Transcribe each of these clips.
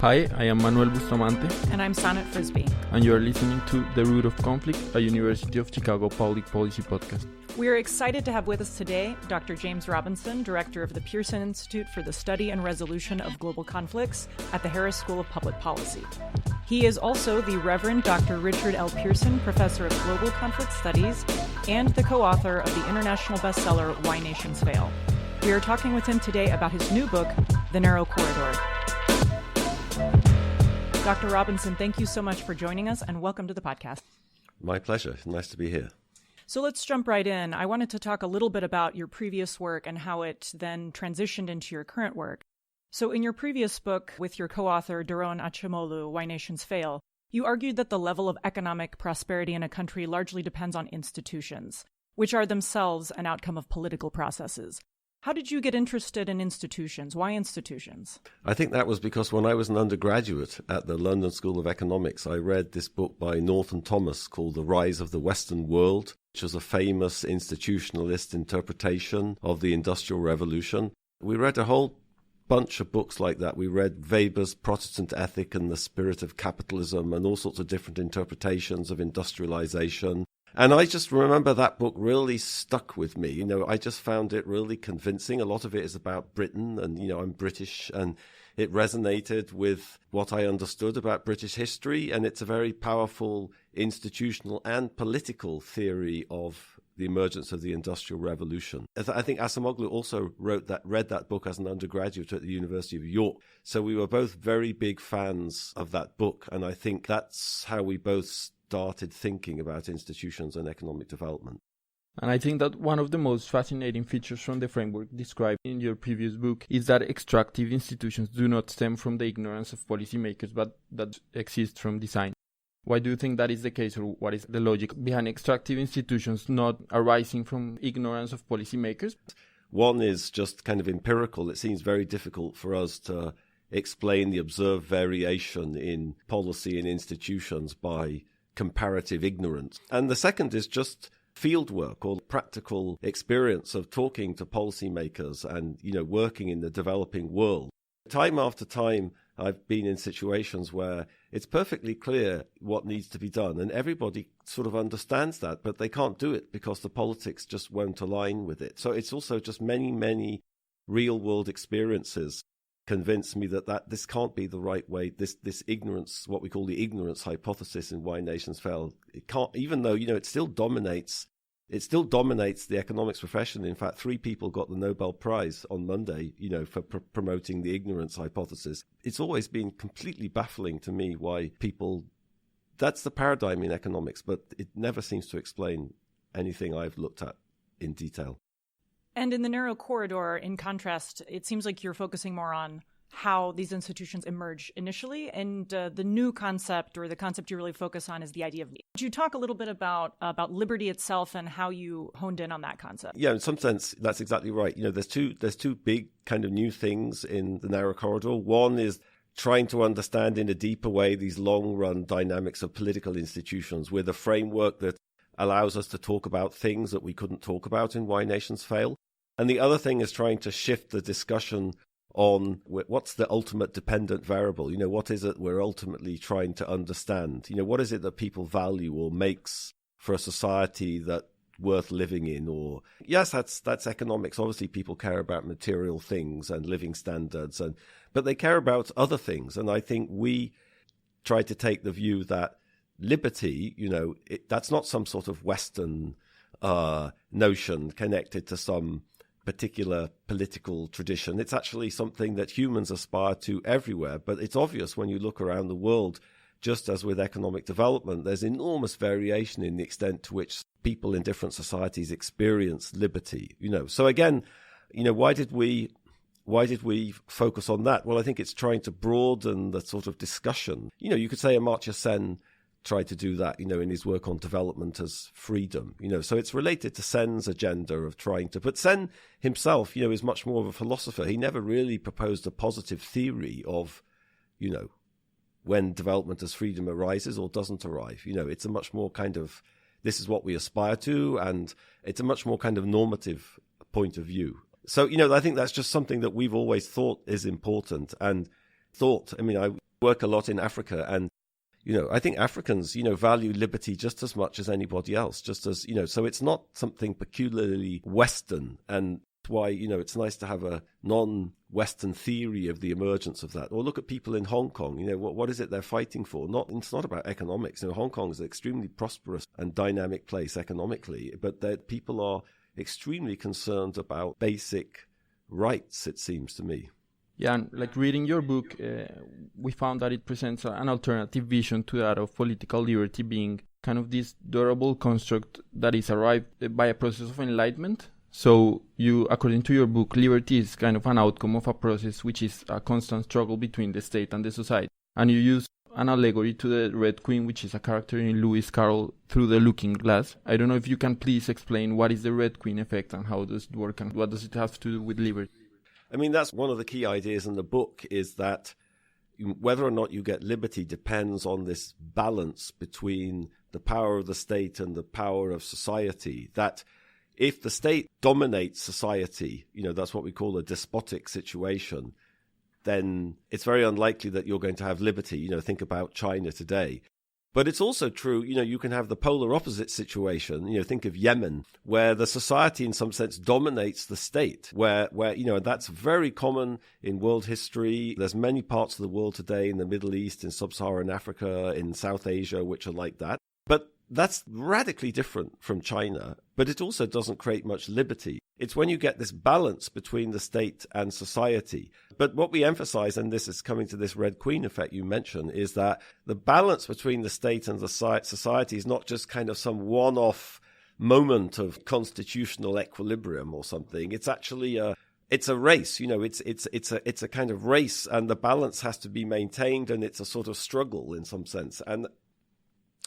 Hi, I am Manuel Bustamante. And I'm Sonnet Frisbie. And you are listening to The Root of Conflict, a University of Chicago public policy podcast. We are excited to have with us today Dr. James Robinson, Director of the Pearson Institute for the Study and Resolution of Global Conflicts at the Harris School of Public Policy. He is also the Reverend Dr. Richard L. Pearson Professor of Global Conflict Studies and the co-author of the international bestseller Why Nations Fail. We are talking with him today about his new book, The Narrow Corridor. Dr. Robinson, thank you so much for joining us and welcome to the podcast. My pleasure. Nice to be here. So let's jump right in. I wanted to talk a little bit about your previous work and how it then transitioned into your current work. So in your previous book with your co-author, Daron Acemoglu, Why Nations Fail, you argued that the level of economic prosperity in a country largely depends on institutions, which are themselves an outcome of political processes. How did you get interested in institutions? Why institutions? I think that was because when I was an undergraduate at the London School of Economics, I read this book by Norton Thomas called The Rise of the Western World, which was a famous institutionalist interpretation of the Industrial Revolution. We read a whole bunch of books like that. We read Weber's Protestant Ethic and the Spirit of Capitalism and all sorts of different interpretations of industrialization. And I just remember that book really stuck with me. You know, I just found it really convincing. A lot of it is about Britain and, you know, I'm British and it resonated with what I understood about British history. And it's a very powerful institutional and political theory of the emergence of the Industrial Revolution. I think Acemoglu also read that book as an undergraduate at the University of York. So we were both very big fans of that book. And I think that's how we both started thinking about institutions and economic development. And I think that one of the most fascinating features from the framework described in your previous book is that extractive institutions do not stem from the ignorance of policymakers, but that exist from design. Why do you think that is the case, or what is the logic behind extractive institutions not arising from ignorance of policymakers? One is just kind of empirical. It seems very difficult for us to explain the observed variation in policy and institutions by comparative ignorance. And the second is just field work or practical experience of talking to policymakers and, you know, working in the developing world. Time after time, I've been in situations where it's perfectly clear what needs to be done, and everybody sort of understands that, but they can't do it because the politics just won't align with it. So it's also just many, many real-world experiences convinced me that this can't be the right way. This ignorance, what we call the ignorance hypothesis in Why Nations Fail, it can't, even though, you know, it still dominates the economics profession. In fact, 3 people got the Nobel Prize on Monday, you know, for promoting the ignorance hypothesis. It's always been completely baffling to me why people, that's the paradigm in economics, but it never seems to explain anything I've looked at in detail. And in The Narrow Corridor, in contrast, it seems like you're focusing more on how these institutions emerge initially, and the new concept, or the concept you really focus on, is the idea of need. Could you talk a little bit about liberty itself and how you honed in on that concept? Yeah, in some sense, that's exactly right. You know, there's two big kind of new things in The Narrow Corridor. One is trying to understand in a deeper way these long-run dynamics of political institutions with a framework that allows us to talk about things that we couldn't talk about in Why Nations Fail. And the other thing is trying to shift the discussion on what's the ultimate dependent variable. You know, what is it we're ultimately trying to understand? You know, what is it that people value or makes for a society that worth living in? Or yes, that's economics. Obviously, people care about material things and living standards, but they care about other things. And I think we try to take the view that liberty, you know, that's not some sort of Western notion connected to some particular political tradition. It's actually something that humans aspire to everywhere. But it's obvious when you look around the world, just as with economic development, there's enormous variation in the extent to which people in different societies experience liberty. You know, so again, you know, why did we focus on that? Well, I think it's trying to broaden the sort of discussion. You know, you could say Amartya Sen tried to do that, you know, in his work on development as freedom, you know. So it's related to Sen's agenda of trying to, but Sen himself, you know, is much more of a philosopher. He never really proposed a positive theory of, you know, when development as freedom arises or doesn't arrive. You know, it's a much more kind of, this is what we aspire to, and it's a much more kind of normative point of view. So, you know, I think that's just something that we've always thought is important, and thought, I mean, work a lot in Africa, and I think Africans, value liberty just as much as anybody else, just as, so it's not something peculiarly Western. And why, it's nice to have a non-Western theory of the emergence of that. Or look at people in Hong Kong, what is it they're fighting for? It's not about economics. Hong Kong is an extremely prosperous and dynamic place economically, but people are extremely concerned about basic rights, it seems to me. Yeah, and like reading your book, we found that it presents an alternative vision to that of political liberty being kind of this durable construct that is arrived by a process of enlightenment. So according to your book, liberty is kind of an outcome of a process which is a constant struggle between the state and the society. And you use an allegory to the Red Queen, which is a character in Lewis Carroll Through the Looking Glass. I don't know if you can please explain what is the Red Queen effect and how does it work and what does it have to do with liberty? I mean, that's one of the key ideas in the book, is that whether or not you get liberty depends on this balance between the power of the state and the power of society. That if the state dominates society, that's what we call a despotic situation, then it's very unlikely that you're going to have liberty. Think about China today. But it's also true, you can have the polar opposite situation, think of Yemen, where the society in some sense dominates the state, where that's very common in world history. There's many parts of the world today, in the Middle East, in sub-Saharan Africa, in South Asia, which are like that. But that's radically different from China, but it also doesn't create much liberty. It's when you get this balance between the state and society. But what we emphasize, and this is coming to this Red Queen effect you mentioned, is that the balance between the state and the society is not just kind of some one-off moment of constitutional equilibrium or something. It's actually it's a race, it's a kind of race, and the balance has to be maintained, and it's a sort of struggle in some sense. And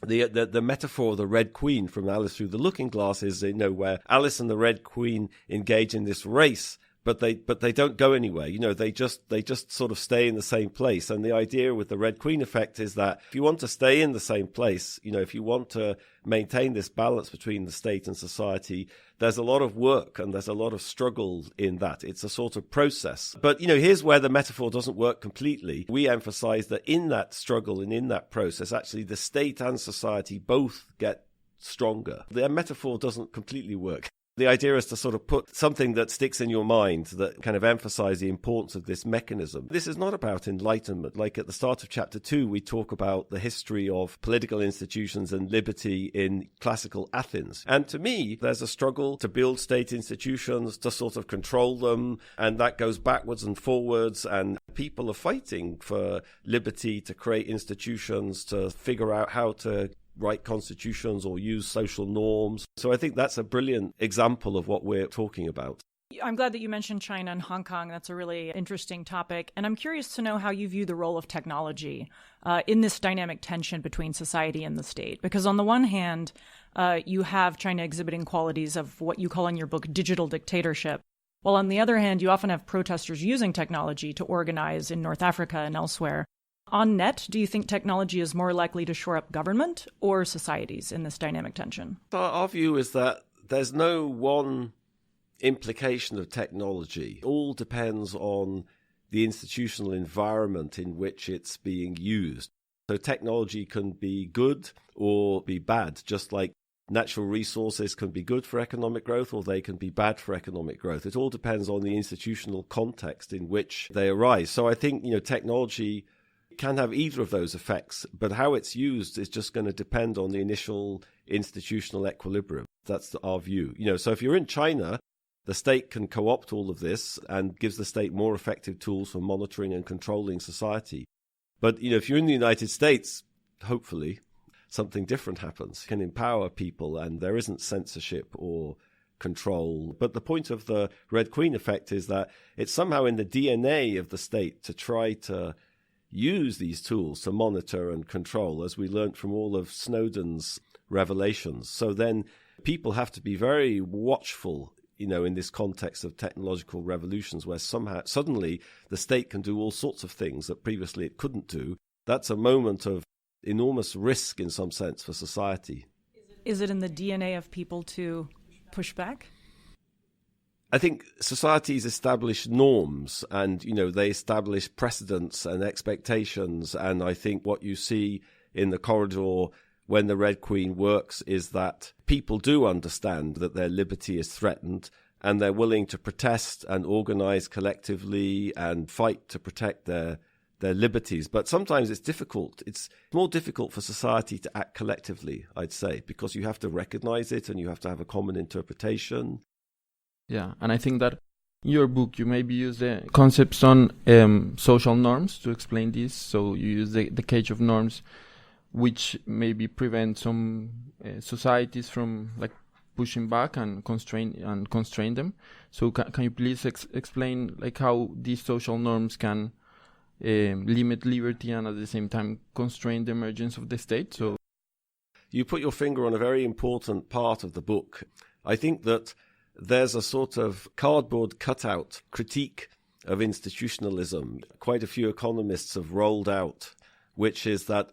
the metaphor of the Red Queen from Alice Through the Looking Glass is, where Alice and the Red Queen engage in this race, but they don't go anywhere. They just sort of stay in the same place. And the idea with the Red Queen effect is that if you want to stay in the same place, if you want to maintain this balance between the state and society, there's a lot of work and there's a lot of struggle in that. It's a sort of process. But, here's where the metaphor doesn't work completely. We emphasize that in that struggle and in that process, actually the state and society both get stronger. The metaphor doesn't completely work. The idea is to sort of put something that sticks in your mind that kind of emphasize the importance of this mechanism. This is not about enlightenment. Like at the start of chapter 2, we talk about the history of political institutions and liberty in classical Athens. And to me, there's a struggle to build state institutions, to sort of control them, and that goes backwards and forwards, and people are fighting for liberty, to create institutions, to figure out how to write constitutions or use social norms. So I think that's a brilliant example of what we're talking about. I'm glad that you mentioned China and Hong Kong. That's a really interesting topic. And I'm curious to know how you view the role of technology in this dynamic tension between society and the state. Because on the one hand, you have China exhibiting qualities of what you call in your book digital dictatorship. While on the other hand, you often have protesters using technology to organize in North Africa and elsewhere. On net, do you think technology is more likely to shore up government or societies in this dynamic tension? Our view is that there's no one implication of technology. It all depends on the institutional environment in which it's being used. So technology can be good or be bad, just like natural resources can be good for economic growth or they can be bad for economic growth. It all depends on the institutional context in which they arise. So I think, technology can have either of those effects, but how it's used is just going to depend on the initial institutional equilibrium. That's our view. So if you're in China, the state can co-opt all of this and gives the state more effective tools for monitoring and controlling society. But, if you're in the United States, hopefully something different happens. It can empower people and there isn't censorship or control. But the point of the Red Queen effect is that it's somehow in the DNA of the state to try to use these tools to monitor and control, as we learned from all of Snowden's revelations. So then people have to be very watchful, in this context of technological revolutions where somehow suddenly the state can do all sorts of things that previously it couldn't do. That's a moment of enormous risk in some sense for society. Is it in the DNA of people to push back? I think societies establish norms and, they establish precedents and expectations. And I think what you see in the corridor when the Red Queen works is that people do understand that their liberty is threatened, and they're willing to protest and organize collectively and fight to protect their liberties. But sometimes it's difficult. It's more difficult for society to act collectively, I'd say, because you have to recognize it and you have to have a common interpretation. Yeah, and I think that in your book you maybe use the concepts on social norms to explain this. So you use the cage of norms, which maybe prevent some societies from pushing back and constrain them. So can you please explain how these social norms can limit liberty and at the same time constrain the emergence of the state? So you put your finger on a very important part of the book. I think that there's a sort of cardboard cutout critique of institutionalism quite a few economists have rolled out, which is that,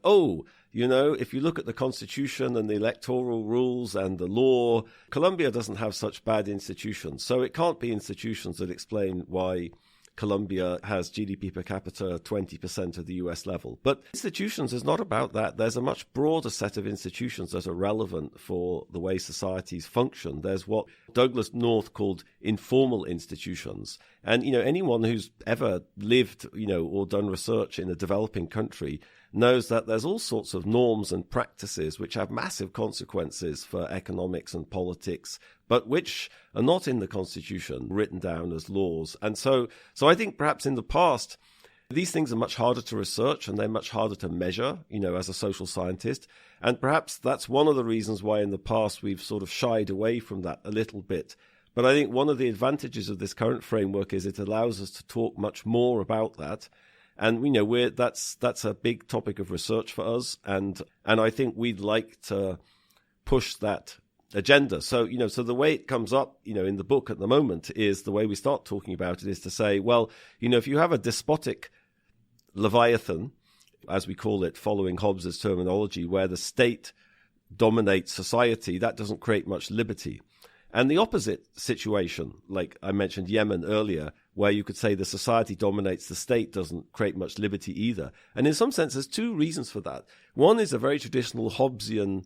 if you look at the constitution and the electoral rules and the law, Colombia doesn't have such bad institutions. So it can't be institutions that explain why Colombia has GDP per capita 20% of the US level. But institutions is not about that. There's a much broader set of institutions that are relevant for the way societies function. There's what Douglas North called informal institutions. And, anyone who's ever lived, or done research in a developing country knows that there's all sorts of norms and practices which have massive consequences for economics and politics, but which are not in the Constitution, written down as laws. And so I think perhaps in the past, these things are much harder to research and they're much harder to measure, as a social scientist. And perhaps that's one of the reasons why in the past we've sort of shied away from that a little bit. But I think one of the advantages of this current framework is it allows us to talk much more about that. And that's a big topic of research for us, and I think we'd like to push that agenda. So so the way it comes up, in the book at the moment is the way we start talking about it is to say, well, if you have a despotic Leviathan, as we call it, following Hobbes's terminology, where the state dominates society, that doesn't create much liberty. And the opposite situation, like I mentioned Yemen earlier, where you could say the society dominates the state, doesn't create much liberty either. And in some sense, there's two reasons for that. One is a very traditional Hobbesian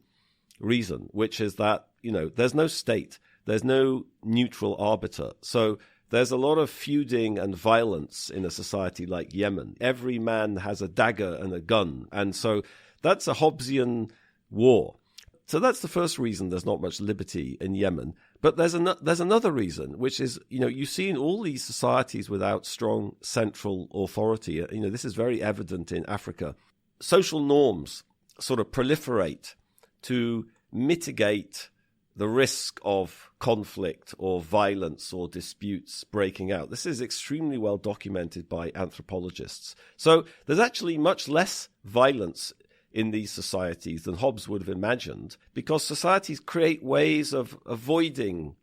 reason, which is that, there's no state, there's no neutral arbiter. So there's a lot of feuding and violence in a society like Yemen. Every man has a dagger and a gun. And so that's a Hobbesian war. So that's the first reason there's not much liberty in Yemen. But there's another reason, which is, you see in all these societies without strong central authority, this is very evident in Africa. Social norms sort of proliferate to mitigate the risk of conflict or violence or disputes breaking out. This is extremely well documented by anthropologists. So there's actually much less violence in these societies than Hobbes would have imagined, because societies create ways of avoiding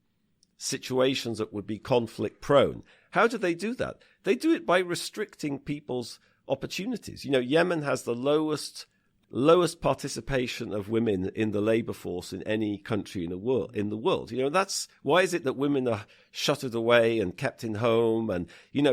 situations that would be conflict prone. How do they do that? They do it by restricting people's opportunities. Yemen has the lowest participation of women in the labor force in any country in the world. That's why is it that women are shuttered away and kept in home? And,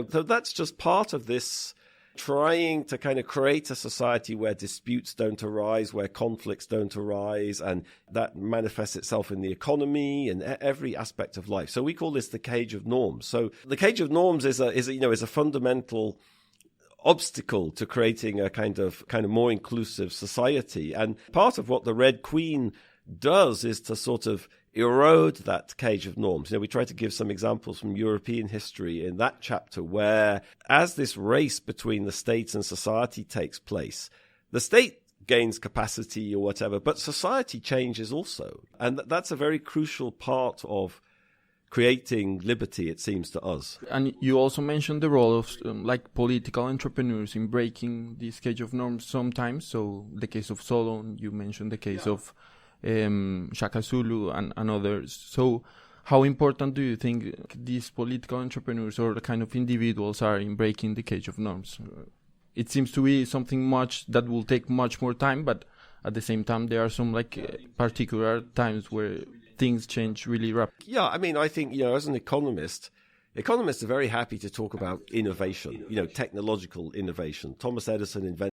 so that's just part of this trying to kind of create a society where disputes don't arise, where conflicts don't arise, and that manifests itself in the economy and every aspect of life. So we call this the cage of norms. So the cage of norms is a fundamental obstacle to creating a kind of more inclusive society. And part of what the Red Queen does is to sort of erode that cage of norms. We try to give some examples from European history in that chapter where, as this race between the state and society takes place, the state gains capacity or whatever, but society changes also. And that's a very crucial part of creating liberty, it seems to us. And you also mentioned the role of political entrepreneurs in breaking this cage of norms sometimes. So the case of Solon, you mentioned the case of Shaka Zulu and others. So how important do you think these political entrepreneurs or the kind of individuals are in breaking the cage of norms? It seems to be something that will take much more time, but at the same time there are some particular times where things change really rapidly. Yeah, I mean, I think, as an economist, economists are very happy to talk about innovation, technological innovation. Thomas Edison invented